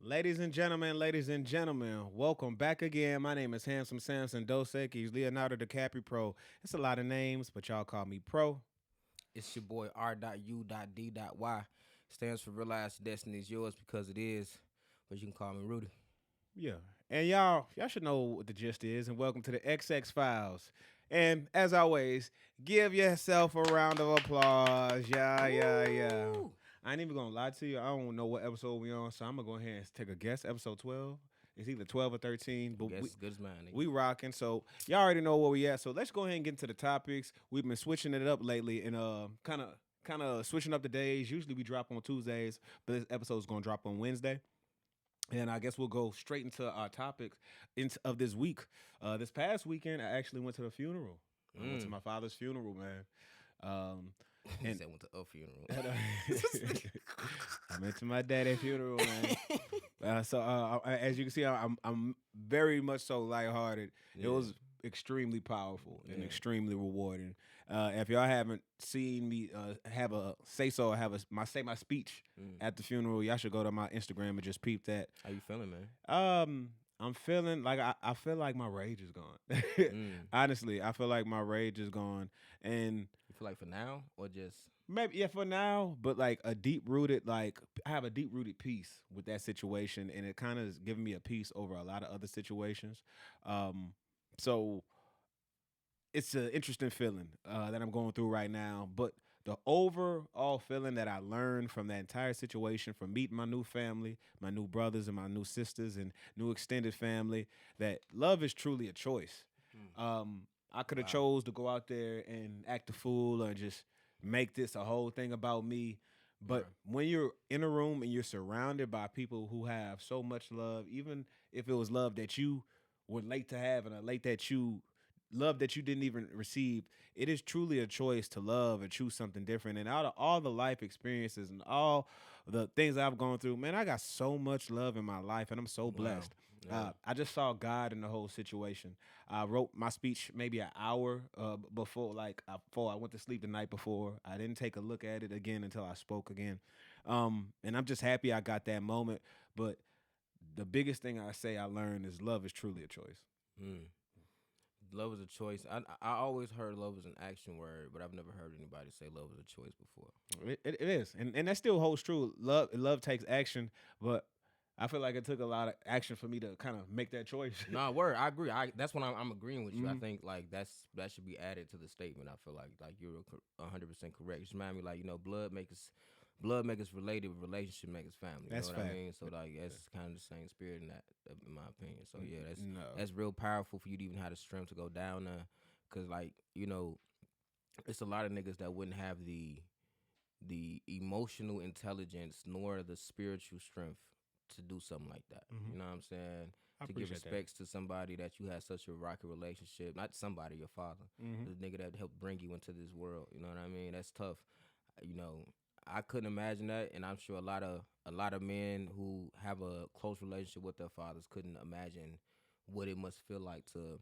Ladies and gentlemen, welcome back again. My name is Handsome Samson Dos Equis, Leonardo DiCaprio Pro. It's a lot of names, but y'all call me Pro. It's your boy R.U.D.Y. Stands for Realize Destiny is yours because it is. But you can call me Rudy. Yeah. And y'all should know what the gist is, and welcome to the XX Files. And as always, give yourself a round of applause. Yeah. Woo! I ain't even gonna lie to you. I don't know what episode we on, so I'm gonna go ahead and take a guess. Episode 12. It's either 12 or 13, but Guess as good as mine, nigga. we rocking. So y'all already know where we at. So let's go ahead and get into the topics. We've been switching it up lately and kind of switching up the days. Usually we drop on Tuesdays, but this episode is gonna drop on Wednesday. And I guess we'll go straight into our topics of this week. This past weekend, I actually went to the funeral. I went to my father's funeral, man. He And said went to a funeral. I went to my daddy's funeral, man. As you can see, I'm very much so lighthearted. It Yeah. was extremely powerful and Yeah. extremely rewarding. If y'all haven't seen me have a say so, or have my speech Mm. at the funeral, y'all should go to my Instagram and just peep that. How you feeling, man? I'm feeling like I feel like my rage is gone. Mm. Honestly, I feel like my rage is gone, and You feel like for now or just maybe yeah for now, but like a deep rooted I have a deep rooted peace with that situation, and it kind of is giving me a peace over a lot of other situations. Um, so it's an interesting feeling that I'm going through right now. But the overall feeling that I learned from that entire situation, from meeting my new family, my new brothers and my new sisters and new extended family, that love is truly a choice. I could have wow. chose to go out there and act a fool or just make this a whole thing about me. Right. But when you're in a room and you're surrounded by people who have so much love, even if it was love that you were late to have and a late that you love that you didn't even receive, it is truly a choice to love and choose something different. And out of all the life experiences and all the things I've gone through, man, I got so much love in my life and I'm so Wow. blessed. Yeah. I just saw God in the whole situation. I wrote my speech maybe an hour before, before I went to sleep the night before. I didn't take a look at it again until I spoke again. And I'm just happy I got that moment. But the biggest thing I say I learned is love is truly a choice. Mm. Love is a choice. I always heard love is an action word, but I've never heard anybody say love is a choice before. It is, and that still holds true. Love takes action, but I feel like it took a lot of action for me to kind of make that choice. No, word. I agree. That's when I'm agreeing with you. I Mhm. think like that should be added to the statement. I feel like you're 100% correct. Just remind me like blood make us related, relationship make us family. That's You know what fact. I mean? So like that's kind of the same spirit in that, in my opinion. So yeah, No. that's real powerful for you to even have the strength to go down there, cause like it's a lot of niggas that wouldn't have the emotional intelligence nor the spiritual strength to do something like that. Mhm. You know what I'm saying? I To give appreciate that. respects to somebody that you had such a rocky relationship, not somebody, your father, Hmm. the nigga that helped bring you into this world. You know what I mean? That's tough. I couldn't imagine that, and I'm sure a lot of men who have a close relationship with their fathers couldn't imagine what it must feel like to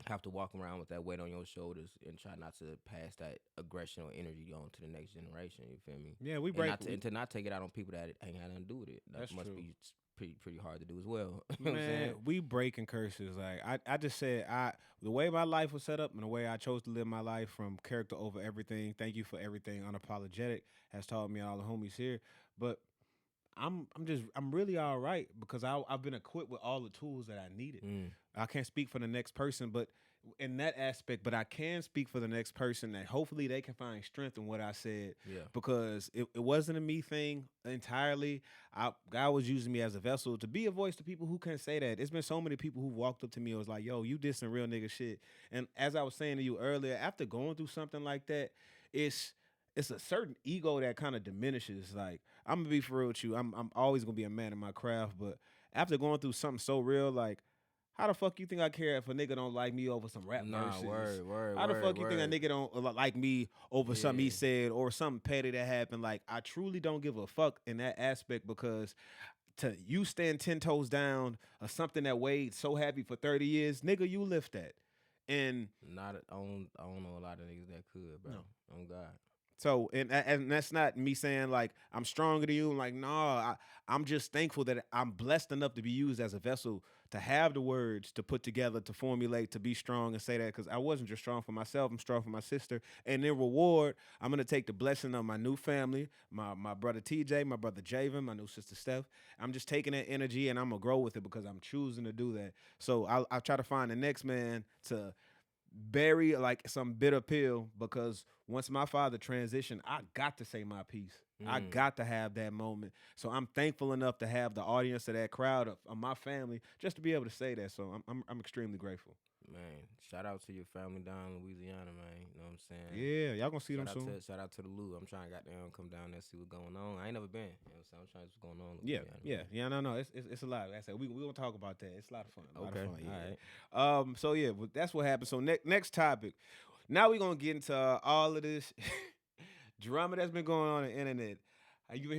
have to walk around with that weight on your shoulders and try not to pass that aggression or energy on to the next generation. You feel me? Yeah, we And break. to not take it out on people that ain't had nothing to do with it. That That's must true. be pretty hard to do as well. You know what I'm Man, saying? we breaking curses. Like I just said, the way my life was set up and the way I chose to live my life from character over everything. Thank you for everything. Unapologetic has taught me and all the homies here. But I'm really all right because I've been equipped with all the tools that I needed. Mm, I can't speak for the next person, but in that aspect, but I can speak for the next person that hopefully they can find strength in what I said yeah. because it wasn't a me thing entirely. God was using me as a vessel to be a voice to people who can't say that. It's been so many people who walked up to me and was like, yo, you did some real nigga shit. And as I was saying to you earlier, after going through something like that, it's it's a certain ego that kind of diminishes. Like, I'm gonna be for real with you. I'm always gonna be a man in my craft, but after going through something so real, like how the fuck you think I care if a nigga don't like me over some rap Nah, verses? word, How the word, fuck you think a word. nigga don't like me over something he Yeah. said or something petty that happened? Like I truly don't give a fuck in that aspect because to you stand 10 toes down or something that weighed so heavy for 30 years, nigga, you lift that. And Not I don't know a lot of niggas that could, bro. no, On God. So, and that's not me saying like I'm stronger than you. I'm like, no, I'm just thankful that I'm blessed enough to be used as a vessel to have the words to put together, to formulate, to be strong and say that because I wasn't just strong for myself, I'm strong for my sister. And in reward, I'm gonna take the blessing of my new family, my brother TJ, my brother Javen, my new sister Steph. I'm just taking that energy and I'm gonna grow with it because I'm choosing to do that. So I'll try to find the next man to bury like some bitter pill because once my father transitioned, I got to say my piece. I Mm. got to have that moment. So I'm thankful enough to have the audience of that crowd of my family just to be able to say that. So I'm extremely grateful. Man, shout out to your family down in Louisiana, man. You know what I'm saying? Yeah, y'all gonna see them soon. Shout out to the Lou. I'm trying to goddamn come down there and see what's going on. I ain't never been. You know what I'm saying? I'm trying to see what's going on in Yeah, Louisiana, yeah, man. yeah. No, no, it's a lot. Like I said we gonna talk about that. It's a lot of fun. A lot of Okay, fun. all Yeah. right. So yeah, but that's what happened. So next topic. Now we're gonna get into all of this drama that's been going on the internet.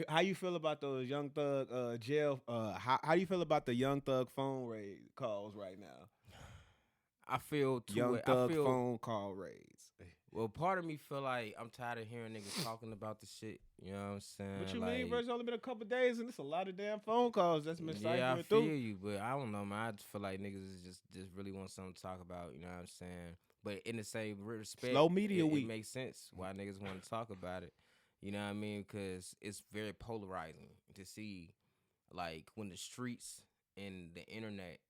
How you feel about those Young Thug jail? How do you feel about the Young Thug phone raid calls right now? I feel two Young way. I Thug feel phone call raids. well. Part of me feel like I'm tired of hearing niggas talking about the shit. You know what I'm What saying? you mean, bro? Like, It's only been a couple days, and it's a lot of damn phone calls that's been yeah, I ciphering feel through. you, but I don't know, man. I just feel like niggas is just really want something to talk about. You know what I'm saying? But in the same respect, Slow media it week. makes sense why niggas want to talk about it. You know what I mean? Because it's very polarizing to see, like, when the streets and the internet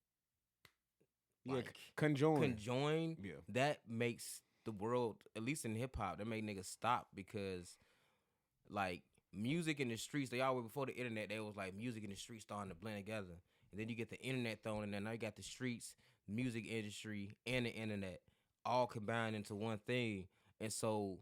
Yeah, like conjoin. conjoin. Yeah. That makes the world, at least in hip hop, that make niggas stop because like music in the streets, they always before the internet, they was like music in the streets starting to blend together. And then you get the internet thrown in there. Now you got the streets, music industry, and the internet all combined into one thing. And so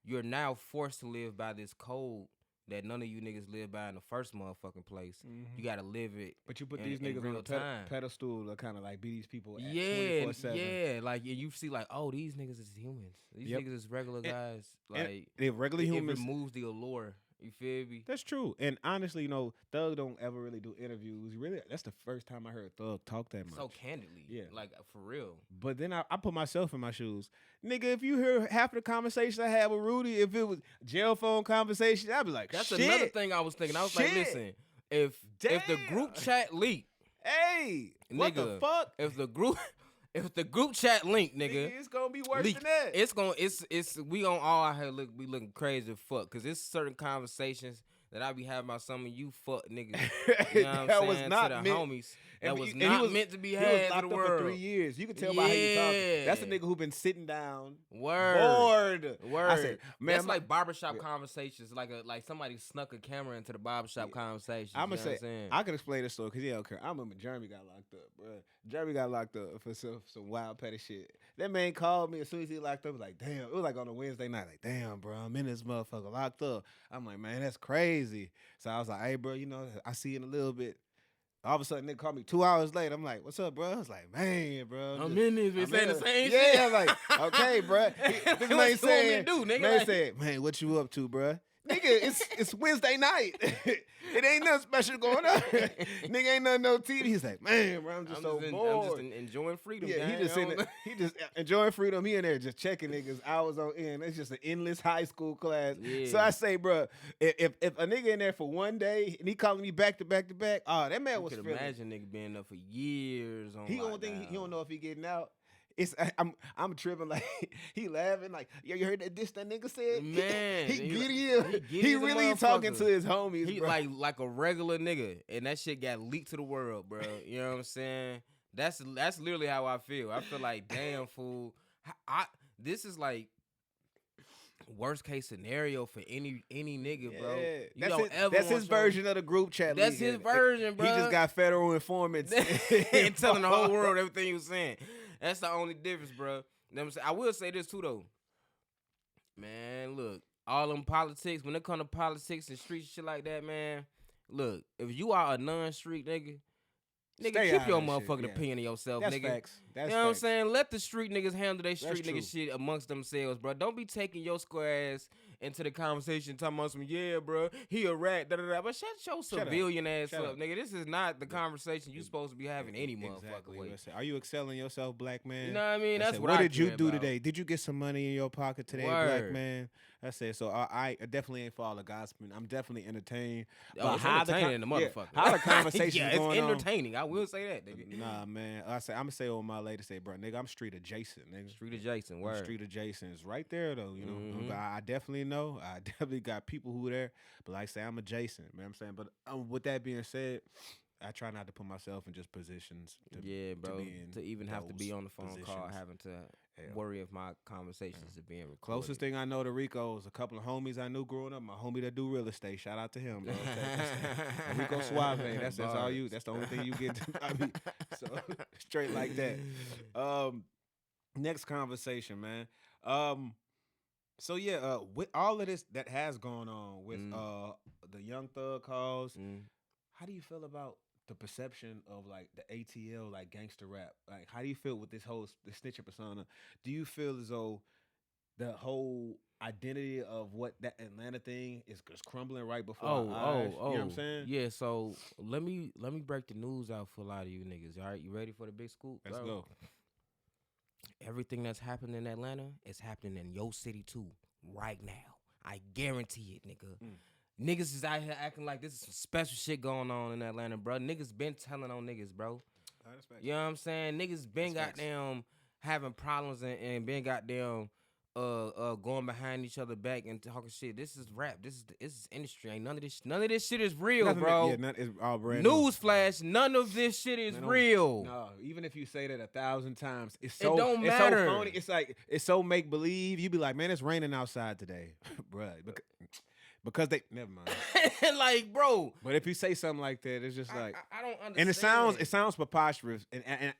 you're now forced to live by this code that none of you niggas live by in the first motherfucking place. You gotta live it But you put in, these in niggas on real a time. pedestal to kind of like be these people at Yeah, 24/7. yeah, like and you see, like, oh, these niggas is humans. These Yep. niggas is regular And, guys. and Like they're regular it humans. removes the allure. You feel me? That's true. And honestly, Thug don't ever really do interviews. Really, that's the first time I heard Thug talk that much. So candidly, Yeah. like for real. But then I put myself in my shoes. Nigga, if you hear half the conversation I had with Rudy, if it was jail phone conversation, I'd be like, That's shit. another thing I was thinking. I was like, Shit. listen, if the group Damn. chat leak, Hey, what the nigga, fuck? if the group if the group chat link, nigga, Nigga, it's gonna be worse leak, than that. it's we gonna all out here be looking crazy as fuck. Cause it's certain conversations that I be having about some of you fuck niggas. You know what I'm That saying? was not to the meant. homies. That And was he not was- meant to be He had was to locked the up for world. 3 years. You can tell by how he talking. That's a Yeah. nigga who been sitting down, Word. bored. Word. I said, man, That's like barbershop yeah. conversations, like somebody snuck a camera into the barbershop conversations. I'm you gonna know what say I'm saying? I can explain this story because yeah, okay. I remember Jeremy got locked up, bro. Jeremy got locked up for some wild petty shit. That man called me as soon as he locked up. Was like, damn. It was like on a Wednesday night. Like, damn, bro, I'm in this motherfucker locked up. I'm like, man, that's crazy. So I was like, hey, bro, I see you in a little bit. All of a sudden, nigga called me 2 hours later. I'm like, what's up, bro? I was like, man, bro. I'm in this, I'm we saying in the it. same yeah, shit. I was like, okay, bro. This What man you want me saying, to do, nigga? man Like- said, man, what you up to, bro? Nigga, it's Wednesday night. It ain't nothing special going on. Nigga ain't nothing no TV. He's like, man, bro, I'm just so bored. I'm just enjoying freedom. Yeah, he gang. just I sitting don't there, he just enjoying freedom. He in there just checking niggas hours on end. It's just an endless high school class. So Yeah. I say, bro, if a nigga in there for one day and he calling me back to back to back, that man You was could feeling. imagine nigga being there for years on He don't think he lockdown. don't know if he getting out. I'm tripping like he laughing like yo, you heard that that nigga said? Man, he he giddy like- up. he giddy He as a really talking motherfucker. to his homies, He bro. like a regular nigga, and that shit got leaked to the world, bro. You know what I'm saying? That's literally how I feel. I feel like, damn fool. This is like worst case scenario for any nigga, bro. Yeah. You don't ever That's want his your- version of the group chat. That's league. his version, bro. He just got federal informants and telling the whole world everything he was saying. That's the only difference, bro. You know what I'm saying? I will say this too, though. Man, look, all them politics, when it come to politics and streets and shit like that, man, look, if you are a non-street nigga, Stay keep out your of that shit, motherfucking yeah. opinion of yourself, That's nigga. facts. That's you know what I'm facts. saying? Let the street niggas handle their street true. nigga shit amongst themselves, bro. Don't be taking your square ass into the conversation talking about some, yeah, bro, he a rat, da-da-da. But shut your up. civilian ass Shut up, up. nigga. This is not the conversation you supposed to be having any motherfucking Exactly. way. Listen, are you excelling yourself, black man? You know what I mean? I That's said, what what I did you care do about. today? Did you get some money in your pocket today, black Word. man? That's it. So I definitely ain't for all the gossiping. I'm definitely entertained Oh, by it's entertaining in the yeah, motherfucker. how the conversations yeah, it's going on. entertaining. I will say that, nigga. Nah, man. I'm gonna say what my lady say, bro. Nigga, I'm street adjacent, nigga. Street adjacent, I'm word. street adjacent. It's right there though, you know. Mm-hmm. But I definitely know. I definitely got people who there. But like I say, I'm adjacent. You know what I'm saying? But with that being said, I try not to put myself in just positions Yeah, to bro. be in To even have to be those on the phone call, positions. having to Hell. worry if my conversations are being recorded. Closest thing I know to Rico is a couple of homies I knew growing up. My homie that do real estate. Shout out to him, bro. That's Rico Suave. That's all you. That's the only thing you get. I mean, so straight like that. Next conversation, man. So yeah, with all of this that has gone on with the Young Thug cause, how do you feel about the perception of like the ATL, like gangster rap? Like, how do you feel with this whole the snitcher persona? Do you feel as though the whole identity of what that Atlanta thing is crumbling right before our eyes? You know what I'm saying? Yeah, so let me break the news out for a lot of you niggas. All right, you ready for the big scoop? Let's go. Everything that's happening in Atlanta is happening in your city too, right now. I guarantee it, nigga. Niggas is out here acting like this is some special shit going on in Atlanta, bro. Niggas been telling on niggas, bro. You know what I'm saying? Niggas been goddamn having problems and been goddamn going behind each other back and talking shit. This is rap. This is industry. Ain't none of this shit is real, bro. It's all brand Newsflash, none of this shit is real. No, even if you say that 1,000 times, it don't matter. It's so phony. It's like it's so make believe. You be like, man, it's raining outside today, bruh. Because they never mind. Like, bro. But if you say something like that, it's just like I don't understand. And it sounds preposterous,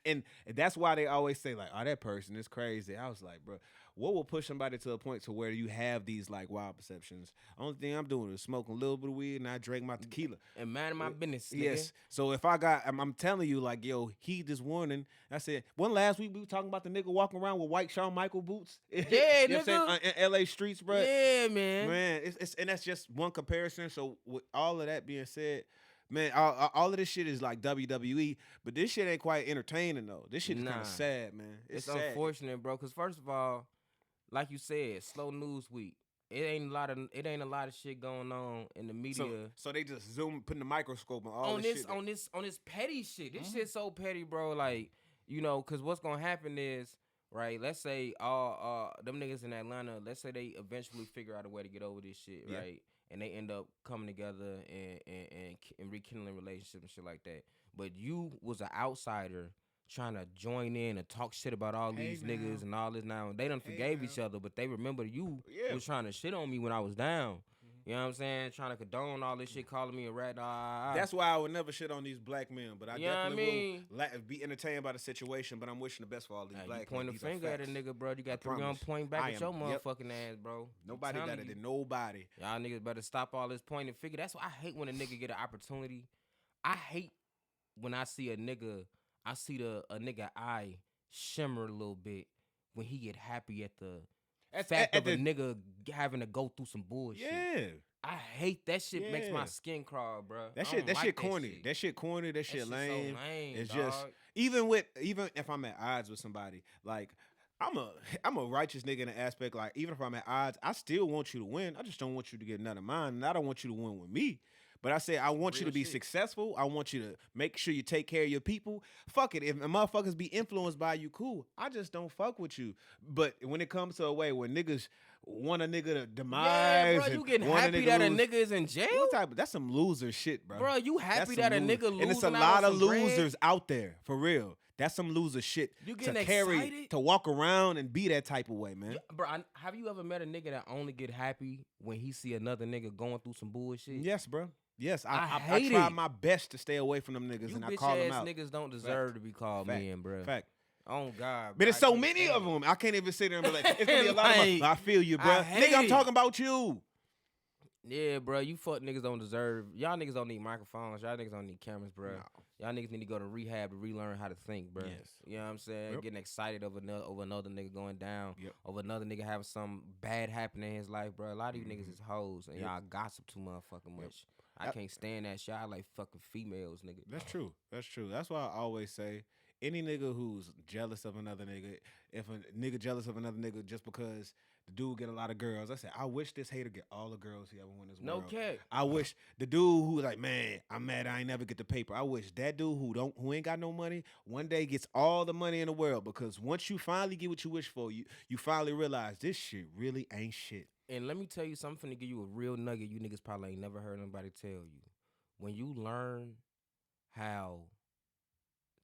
and that's why they always say like, oh, that person is crazy. I was like, bro, what will push somebody to a point to where you have these like wild perceptions? Only thing I'm doing is smoking a little bit of weed and I drink my tequila and minding my business. Nigga. Yes. So if I'm telling you like, yo, heed this warning. I said, when last week we were talking about the nigga walking around with white Shawn Michael boots. Yeah, you know nigga. What I'm saying? In LA streets, bro. Yeah, man. Man, it's and that's just one comparison. So with all of that being said, man, all of this shit is like WWE, but this shit ain't quite entertaining though. This shit is kind of sad, man. It's sad. Unfortunate, bro. Because first of all, like you said, slow news week. It ain't a lot of shit going on in the media. So they just putting the microscope on all this shit. On this petty shit. This shit's so petty, bro. Like, you know, because what's gonna happen is, right? Let's say all them niggas in Atlanta. Let's say they eventually figure out a way to get over this shit, right? And they end up coming together and rekindling relationships and shit like that. But you was an outsider trying to join in and talk shit about all these niggas and all this now. They done forgave each other, but they remember you was trying to shit on me when I was down. You know what I'm saying? Trying to condone all this shit, calling me a rat. That's why I would never shit on these black men, but I definitely will be entertained by the situation, but I'm wishing the best for all these black men. You point a finger at a nigga, bro. You got 3 on point back at your motherfucking ass, bro. Nobody got it. Nobody. Y'all niggas better stop all this pointing finger. That's why I hate when a nigga get an opportunity. I hate when I see a nigga eye shimmer a little bit when he get happy at the fact of a nigga having to go through some bullshit. Yeah. I hate that shit. Makes my skin crawl, bro. That shit corny. That shit corny. That shit lame. So lame. It's dog. just even if I'm at odds with somebody, like I'm a righteous nigga in the aspect, like even if I'm at odds, I still want you to win. I just don't want you to get none of mine, and I don't want you to win with me. But I say I want you to be successful. I want you to make sure you take care of your people. Fuck it. If motherfuckers be influenced by you, cool. I just don't fuck with you. But when it comes to a way where niggas want a nigga to demise, bro, you getting happy that a nigga is in jail? That's some loser shit, bro. Bro, you happy that a nigga losing? And it's a lot of losers out there, for real. That's some loser shit you getting to carry, excited? To walk around and be that type of way, man. Yeah, bro, have you ever met a nigga that only get happy when he see another nigga going through some bullshit? Yes, bro. Yes, I try my best to stay away from them niggas, you and I call them out. Niggas don't deserve to be called men, bro. Fact. Oh God, but it's so many of them. I can't even sit there and be like, it's gonna be a lot of them. I feel you, bro. Nigga, I'm talking about you. Yeah, bro, you fuck niggas don't deserve. Y'all niggas don't need microphones. Y'all niggas don't need cameras, bro. No. Y'all niggas need to go to rehab to relearn how to think, bro. Yes. You know what I'm saying? Yep. Getting excited over another nigga going down, over another nigga having something bad happen in his life, bro. A lot of you niggas is hoes, and y'all gossip too motherfucking much. I can't stand that shit. I like fucking females, nigga. That's true. That's true. That's why I always say any nigga who's jealous of another nigga, if a nigga jealous of another nigga just because the dude get a lot of girls, I say, I wish this hater get all the girls he ever won this No world. cap. I wish the dude who like, man, I'm mad I ain't never get the paper. I wish that dude who ain't got no money one day gets all the money in the world, because once you finally get what you wish for, you finally realize this shit really ain't shit. And let me tell you something, to give you a real nugget you niggas probably ain't never heard nobody tell you. When you learn how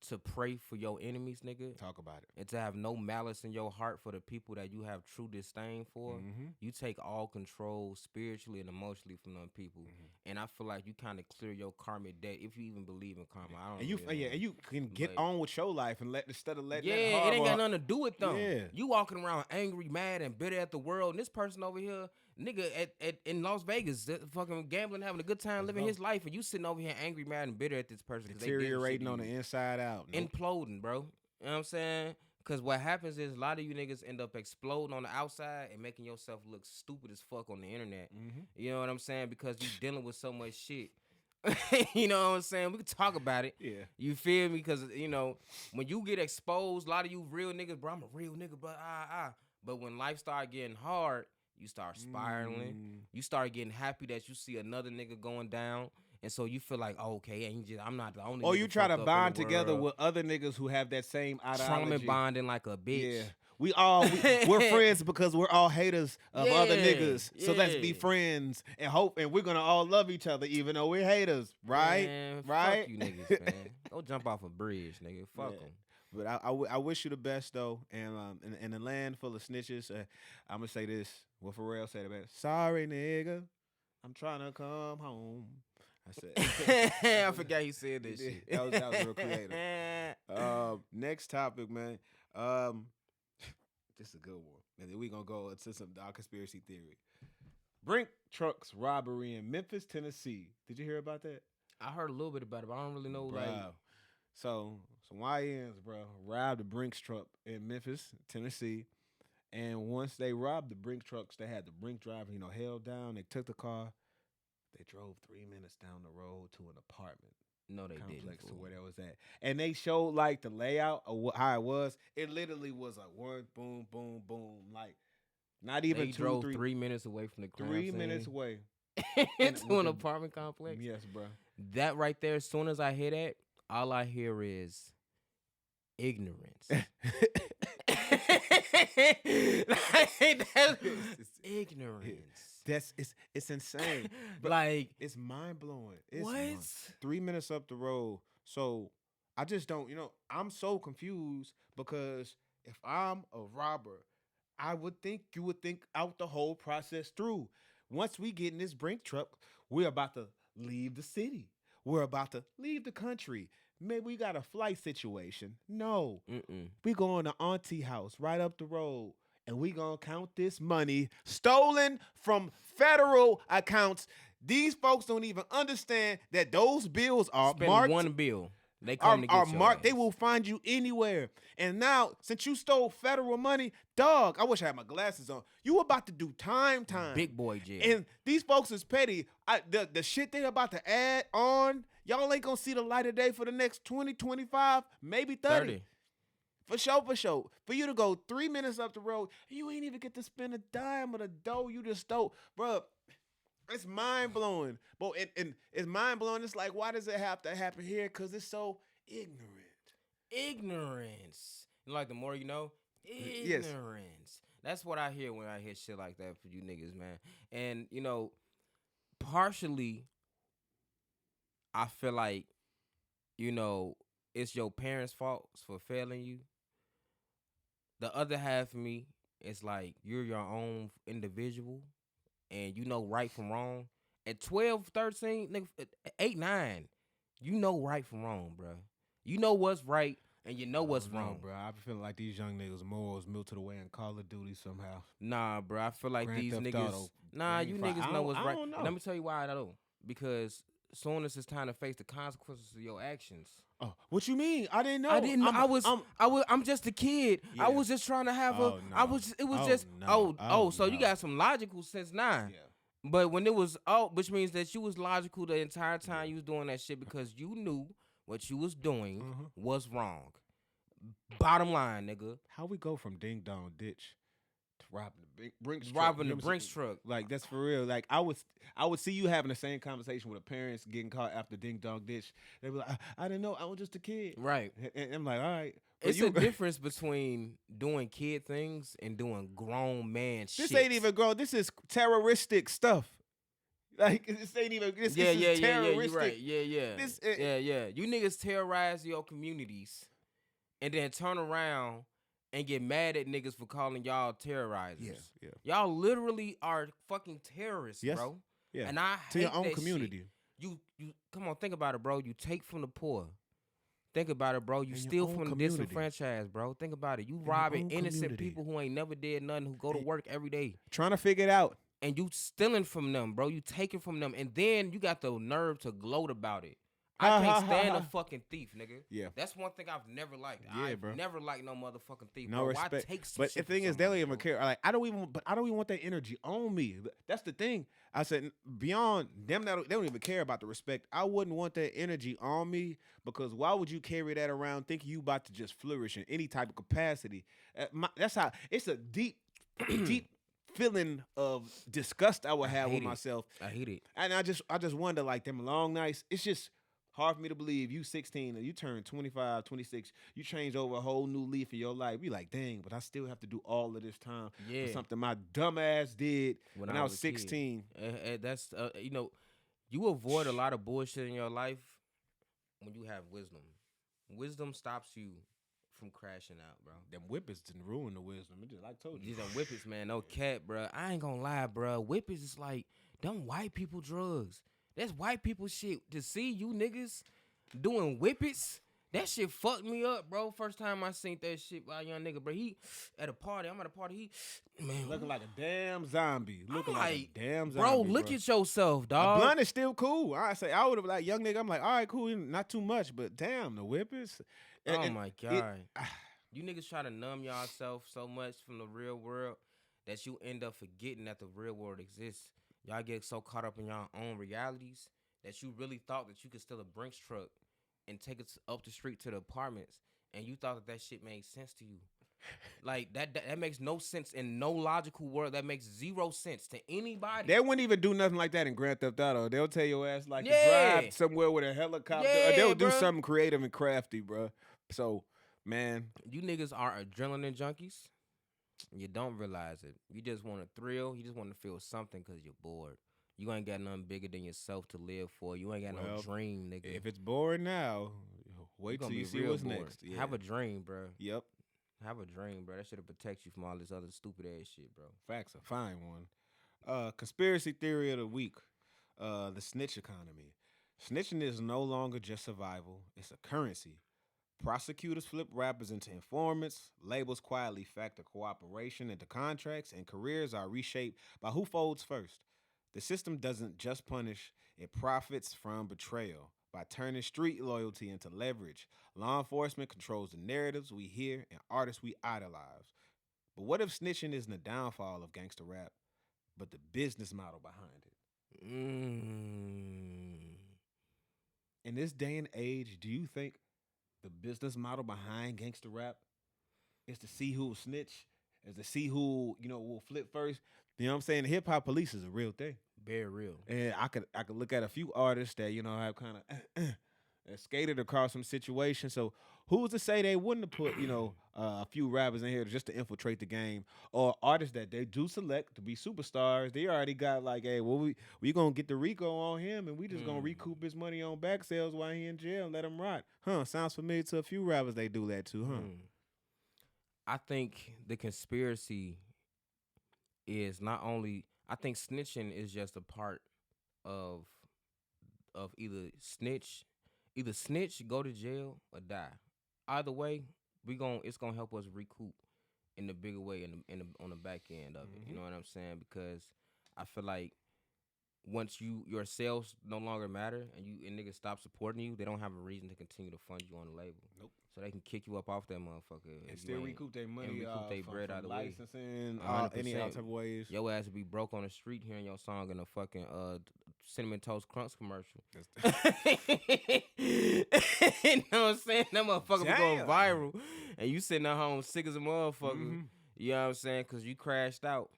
to pray for your enemies, nigga, Talk about it. and to have no malice in your heart for the people that you have true disdain for, you take all control spiritually and emotionally from them people. And I feel like you kind of clear your karmic debt, if you even believe in karma. I don't And you really know. and you can get on with your life and instead of letting Yeah, that it hard ain't got work- nothing to do with them. Yeah. You walking around angry, mad, and bitter at the world, and this person over here, nigga, in Las Vegas, fucking gambling, having a good time, living his life, and you sitting over here angry, mad, and bitter at this person. deteriorating on the inside out. Nope. Imploding, bro. You know what I'm saying? Because what happens is a lot of you niggas end up exploding on the outside and making yourself look stupid as fuck on the internet. You know what I'm saying? Because you dealing with so much shit. You know what I'm saying? We can talk about it. Yeah. You feel me? Because, you know, when you get exposed, a lot of you real niggas, bro, I'm a real nigga, but But when life start getting hard, you start spiraling. You start getting happy that you see another nigga going down. And so you feel like, oh, okay, I'm not the only. Or nigga you try to fucked up in bond the together world. with other niggas who have that same Trauma ideology. bonding like a bitch. Yeah. We're friends because we're all haters of other niggas. So let's be friends and hope, and we're gonna all love each other even though we're haters, right? Man, right? Fuck you niggas, man. Go jump off a bridge, nigga. Fuck them. But I wish you the best though, and in a land full of snitches, I'm gonna say this. What Pharrell said about it. Sorry, nigga, I'm trying to come home. I said. I forgot he said this shit. That was real creative. Next topic, man. This is a good one. And then we gonna go into some conspiracy theory. Brink trucks robbery in Memphis, Tennessee. Did you hear about that? I heard a little bit about it, but I don't really know. Bruh. Like, So some YNs, bro, robbed a Brinks truck in Memphis, Tennessee. And once they robbed the Brinks trucks, they had the Brink driver, held down. They took the car. They drove 3 minutes down the road to an apartment no, they complex didn't. to where that was at. And they showed like the layout of how it was. It literally was like one boom, boom, boom. Like not even They two, drove three, 3 minutes away from the crime 3 scene. minutes away. To an apartment complex. Yes, bro. That right there, as soon as I hear that, all I hear is ignorance. Like, that's ignorance. It's insane. But Like, it's mind blowing. what? 3 minutes up the road. So I just don't, I'm so confused because if I'm a robber, I would think you would think out the whole process through. Once we get in this Brink truck, we're about to leave the city. We're about to leave the country. Maybe we got a flight situation. No. We going to Auntie house right up the road. And we gonna count this money stolen from federal accounts. These folks don't even understand that those bills are Spend marked. one bill. They come to get Are your marked. They ass. will find you anywhere. And now, since you stole federal money, dog, I wish I had my glasses on. You about to do time. Big boy jail. And these folks is petty. The shit they about to add on, y'all ain't gonna see the light of day for the next 20, 25, maybe 30. For sure. For you to go 3 minutes up the road, you ain't even get to spend a dime of the dough you just stole. Bro, it's mind-blowing. But it's mind-blowing. It's like, why does it have to happen here? Because it's so Ignorance. Like, the more you know, Yes. ignorance. That's what I hear when I hear shit like that for you niggas, man. And, partially, I feel like, it's your parents' fault for failing you. The other half of me is like, you're your own individual and you know right from wrong. At 12, 13, nigga, 8, 9, you know right from wrong, bro. You know what's right and you know what's wrong, bro. I be feeling like these young niggas morals melted away in Call of Duty somehow. Nah, bro. I feel like Grand these Theft niggas. Auto, Nah, you niggas know what's I right. don't know. Let me tell you why I don't. Because soon as it's time to face the consequences of your actions. Oh, what you mean? I didn't know. I didn't. I'm just a kid. Yeah. I was just trying to have Oh, I no. was. It was Oh, just. no. So you no. got some logical sense now. Yeah. But when it was which means that you was logical the entire time you was doing that shit because you knew what you was doing was wrong. Bottom line, nigga. How we go from ding dong ditch to robbing the Brinks truck? Robbing the Brinks truck. Like that's for real. Like I would see you having the same conversation with the parents getting caught after ding dong ditch. They be like, I didn't know, I was just a kid. Right. And I'm like, all right. It's a difference between doing kid things and doing grown man shit. This ain't even grown. This is terroristic stuff. Like this ain't even. This is terroristic. Yeah, you're right. This, yeah. You niggas terrorize your communities, and then turn around and get mad at niggas for calling y'all terrorizers. Yeah. Y'all literally are fucking terrorists, Yes. bro. Yeah. And I to hate your own that community. Shit. You come on, think about it, bro. You take from the poor. Think about it, bro. You In your steal own from the community. disenfranchised, bro. Think about it. You your robbing own innocent community. people who ain't never did nothing, who go to work every day. Trying to figure it out. And you stealing from them, bro. You taking from them. And then you got the nerve to gloat about it. I can't stand a fucking thief, nigga. Yeah. That's one thing I've never liked. Yeah, I've bro. never liked no motherfucking thief. No bro. respect. Why take some But the shit from thing is, they don't somebody, even bro? care. Like I don't even want that energy on me. That's the thing. I said beyond them, they don't even care about the respect. I wouldn't want that energy on me because why would you carry that around thinking you about to just flourish in any type of capacity? That's how it's a deep, deep feeling of disgust I would have with myself. I hate it. And I just wonder, like, them long nights, it's just hard for me to believe you 16 and you turn 25, 26, you change over a whole new leaf in your life. You like, dang, but I still have to do all of this time for something my dumb ass did when I was 16. That's, you avoid a lot of bullshit in your life when you have wisdom. Wisdom stops you from crashing out, bro. Them whippets didn't ruin the wisdom. It just, like I told you. These are whippets, man. No cat, bro. I ain't gonna lie, bro. Whippets is like them white people drugs. That's white people shit. To see you niggas doing whippets, that shit fucked me up, bro. First time I seen that shit by a young nigga, bro. He at a party. I'm at a party. Man, looking like a damn zombie. Looking like a damn zombie. Bro, look at yourself, dog. A blunt is still cool. I would have like young nigga. I'm like, all right, cool, not too much, but damn, the whippets. Oh my God. You niggas try to numb yourself so much from the real world that you end up forgetting that the real world exists. Y'all get so caught up in your own realities that you really thought that you could steal a Brinks truck and take it up the street to the apartments, and you thought that shit made sense to you. Like, that makes no sense in no logical world. That makes zero sense to anybody. They wouldn't even do nothing like that in Grand Theft Auto. They'll tell your ass like to drive somewhere with a helicopter. Or they'll do something creative and crafty, bro. So, man. You niggas are adrenaline junkies. You don't realize it. You just want a thrill. You just want to feel something because you're bored. You ain't got nothing bigger than yourself to live for. You ain't got no dream, nigga. If it's boring now, wait till you see what's next. Yeah. Have a dream, bro. Yep. Have a dream, bro. That shit'll protect you from all this other stupid ass shit, bro. Facts, a fine one. Conspiracy theory of the week. The snitch economy. Snitching is no longer just survival. It's a currency. Prosecutors flip rappers into informants, labels quietly factor cooperation into contracts, and careers are reshaped by who folds first. The system doesn't just punish, it profits from betrayal by turning street loyalty into leverage. Law enforcement controls the narratives we hear and artists we idolize. But what if snitching isn't the downfall of gangster rap, but the business model behind it? In this day and age, do you think the business model behind gangster rap is to see who will snitch, is to see who, will flip first? You know what I'm saying? Hip hop police is a real thing. Very real. And I could look at a few artists that, have kind of skated across some situations. So who's to say they wouldn't have put, a few rappers in here just to infiltrate the game, or artists that they do select to be superstars? They already got like, hey, well, we gonna get the Rico on him, and we just gonna recoup his money on back sales while he in jail and let him rot. Sounds familiar to a few rappers. They do that too, I think the conspiracy is not only. I think snitching is just a part of either snitch, go to jail, or die. Either way, it's gonna help us recoup in the bigger way on the back end of it. You know what I'm saying? Because I feel like once your sales no longer matter and niggas stop supporting you, they don't have a reason to continue to fund you on the label. Nope. So they can kick you up off that motherfucker and still recoup their money, recoup their bread out of the way. Licensing, any other type of ways. Your ass would be broke on the street hearing your song in a fucking Cinnamon Toast Crunch commercial. You know what I'm saying? That motherfucker be going viral. and you sitting at home sick as a motherfucker. Mm-hmm. You know what I'm saying? Cause you crashed out.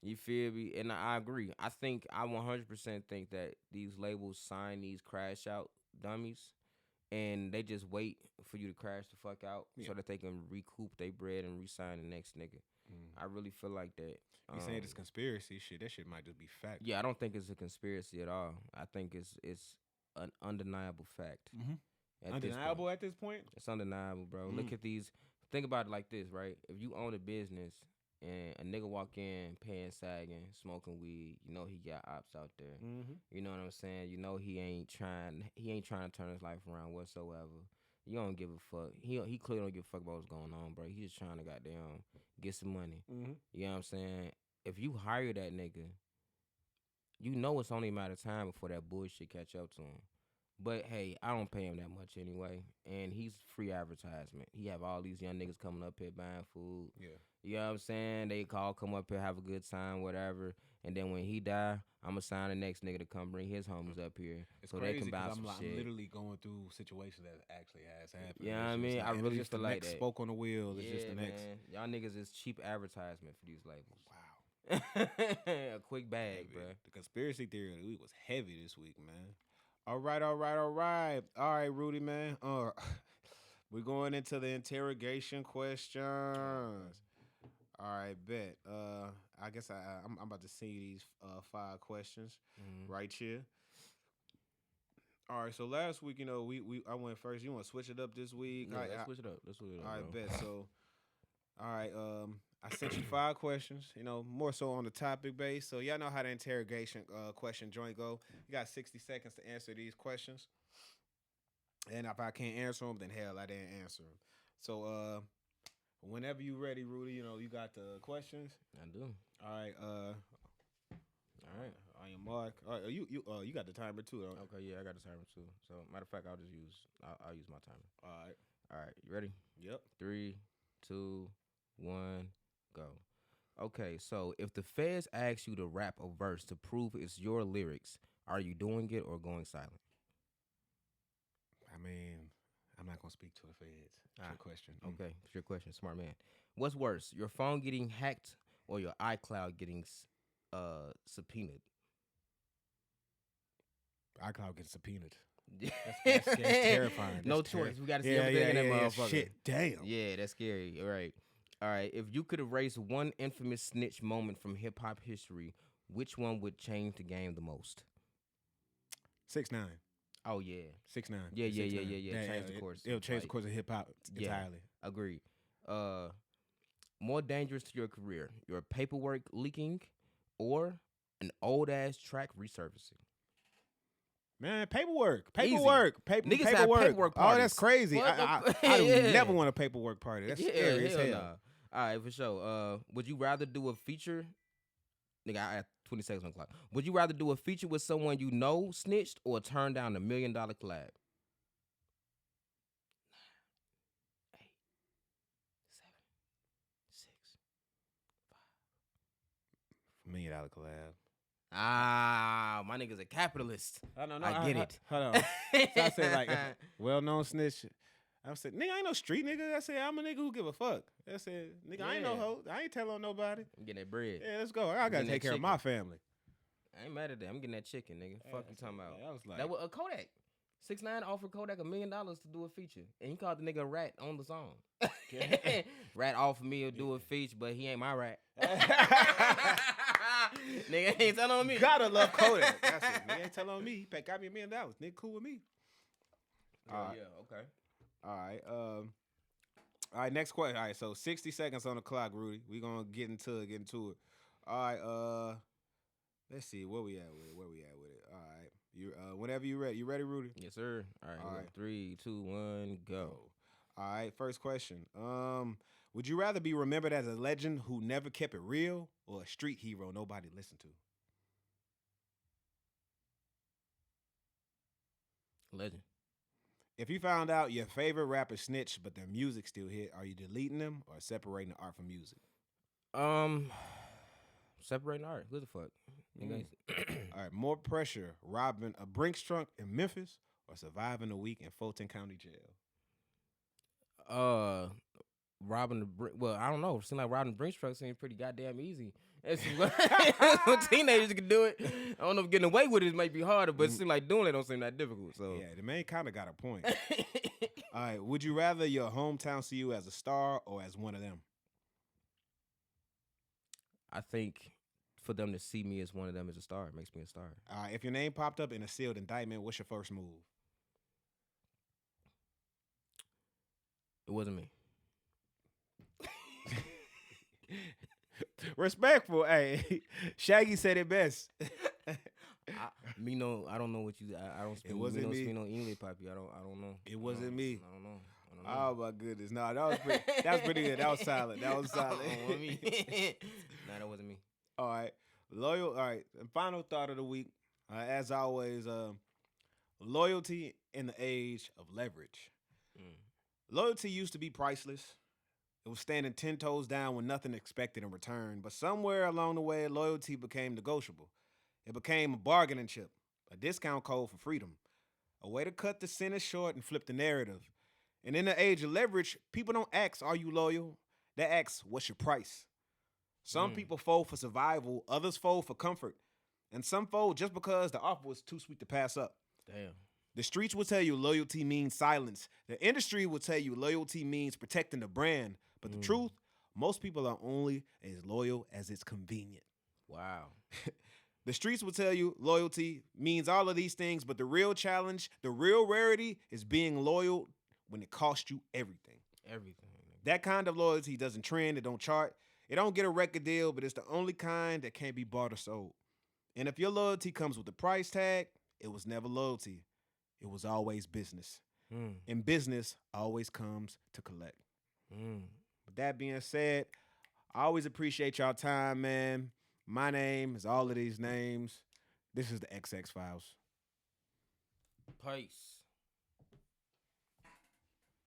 You feel me? And I agree. I 100% think that these labels sign these crash out dummies, and they just wait for you to crash the fuck out Yeah. so that they can recoup their bread and re-sign the next nigga. Mm. I really feel like that. You saying it's conspiracy shit? That shit might just be fact. Yeah, I don't think it's a conspiracy at all. I think it's an undeniable fact. Mm-hmm. At this point. Undeniable at this point. It's undeniable, bro. Look at these. Think about it like this, right? If you own a business and a nigga walk in paying sagging, smoking weed, you know he got ops out there. Mm-hmm. You know what I'm saying? You know he ain't trying to turn his life around whatsoever. You don't give a fuck. He clearly don't give a fuck about what's going on, bro. He's just trying to goddamn get some money. Mm-hmm. You know what I'm saying? If you hire that nigga, you know it's only a matter of time before that bullshit catch up to him. But hey, I don't pay him that much anyway, and he's free advertisement. He have all these young niggas coming up here buying food. Yeah. You know what I'm saying? They come up here, have a good time, whatever. And then when he die, I'ma sign the next nigga to come bring his homies up here It's so crazy they can buy some I'm shit. literally going through situations that actually has happened. You know It's what I just mean? I and really it's just feel the like next that. spoke on the wheel. It's just the next. Man. Y'all niggas is cheap advertisement for these labels. Wow. A quick bag, Heavy. bro. The conspiracy theory of the week was heavy this week, man. All right, Rudy, man. We're going into the interrogation questions. All right, bet. I guess I'm about to see these 5 questions right here. All right, so last week, you know, I went first. You want to switch it up this week? Yeah, let's switch it up. All right, bro. bet. So, all right, I sent you 5 questions. You know, more so on the topic base. So y'all know how the interrogation question joint go. You got 60 seconds to answer these questions. And if I can't answer them, then hell, I didn't answer them. So, whenever you ready, Rudy, you know you got the questions. I do. All right. All right. On your mark. All right, you got the timer too. Don't you? Okay, yeah, I got the timer too. So matter of fact, I'll use my timer. All right. All right, you ready? Yep. 3, 2, 1, go. Okay, so if the feds ask you to rap a verse to prove it's your lyrics, are you doing it or going silent? I mean, I'm not gonna speak to the feds. That's your question. Okay, it's your question, smart man. What's worse, your phone getting hacked or your iCloud getting subpoenaed? iCloud gets subpoenaed. That's terrifying. No That's choice. We got to see yeah, everything in that yeah, motherfucker. Shit, damn. Yeah, that's scary. All right. If you could erase one infamous snitch moment from hip hop history, which one would change the game the most? 6ix9ine. Oh yeah. 6ix9ine. Yeah. 6ix9ine. Change the course. It'll change the Like, course of hip hop entirely. Agreed. More dangerous to your career, your paperwork leaking, or an old ass track resurfacing. Man, paperwork. Niggas Paperwork. have paperwork Oh, parties. that's crazy. What I yeah. never want a paperwork party. That's scary as hell. Nah. All right, for sure. Would you rather do a feature? Nigga, I have 20 seconds on the clock. Would you rather do a feature with someone you know snitched or turn down $1 million collab? 9, 8, 7, 6, 5. $1 million collab. Ah, my nigga's a capitalist. I get it. Hold on. So I said, like, well-known snitch. I said, nigga, I ain't no street nigga. I said, I'm a nigga who give a fuck. I said, nigga, I ain't no hoe. I ain't telling on nobody. I'm getting that bread. Yeah, let's go. I gotta take care of my family. I ain't mad at that. I'm getting that chicken, nigga. Fuck you talking about. I was like, That was Kodak. 6ix9ine offered Kodak $1 million to do a feature, and he called the nigga a rat on the song. Rat offered me to do a feature, but he ain't my rat. Nigga ain't telling on me. Gotta love Kodak. That's it. Nigga ain't telling on me. He got me $1 million. Nigga cool with me. Yeah, okay. All right. All right, next question. All right, so 60 seconds on the clock, Rudy. We gonna get into it. All right, let's see where we at with it. All right. You whenever you ready. You ready, Rudy? Yes, sir. All right. All right. 3, 2, 1, go. All right, first question. Would you rather be remembered as a legend who never kept it real or a street hero nobody listened to? Legend. If you found out your favorite rapper snitched but their music still hit, are you deleting them or separating the art from music? Separating art. What the fuck? All right, more pressure, robbing a Brinks trunk in Memphis or surviving a week in Fulton County Jail? robbing the well, I don't know. Seems like robbing the Brinks truck seems pretty goddamn easy. It's when teenagers can do it. I don't know if getting away with it might be harder, but it seems like doing it don't seem that difficult. So Yeah, the man kind of got a point. All right, would you rather your hometown see you as a star or as one of them? I think for them to see me as one of them as a star, it makes me a star. All right, if your name popped up in a sealed indictment, what's your first move? It wasn't me. Respectful, hey. Shaggy said it best. I don't know what you. I don't speak. It wasn't don't me. speak no English, Papi. I don't know. It wasn't me. I don't know. Oh my goodness, no, that was pretty good. That was solid. That was solid. Nah, that wasn't me. All right, loyal. All right, and final thought of the week, as always, loyalty in the age of leverage. Loyalty used to be priceless. It was standing 10 toes down with nothing expected in return. But somewhere along the way, loyalty became negotiable. It became a bargaining chip, a discount code for freedom, a way to cut the sentence short and flip the narrative. And in the age of leverage, people don't ask, are you loyal? They ask, what's your price? Some people fold for survival, others fold for comfort. And some fold just because the offer was too sweet to pass up. Damn. The streets will tell you loyalty means silence. The industry will tell you loyalty means protecting the brand. But the truth, most people are only as loyal as it's convenient. Wow. The streets will tell you loyalty means all of these things, but the real challenge, the real rarity is being loyal when it costs you everything. Everything. That kind of loyalty doesn't trend, it don't chart, it don't get a record deal, but it's the only kind that can't be bought or sold. And if your loyalty comes with a price tag, it was never loyalty. It was always business. And business always comes to collect. With that being said, I always appreciate y'all time, man. My name is all of these names. This is the XX Files. Peace.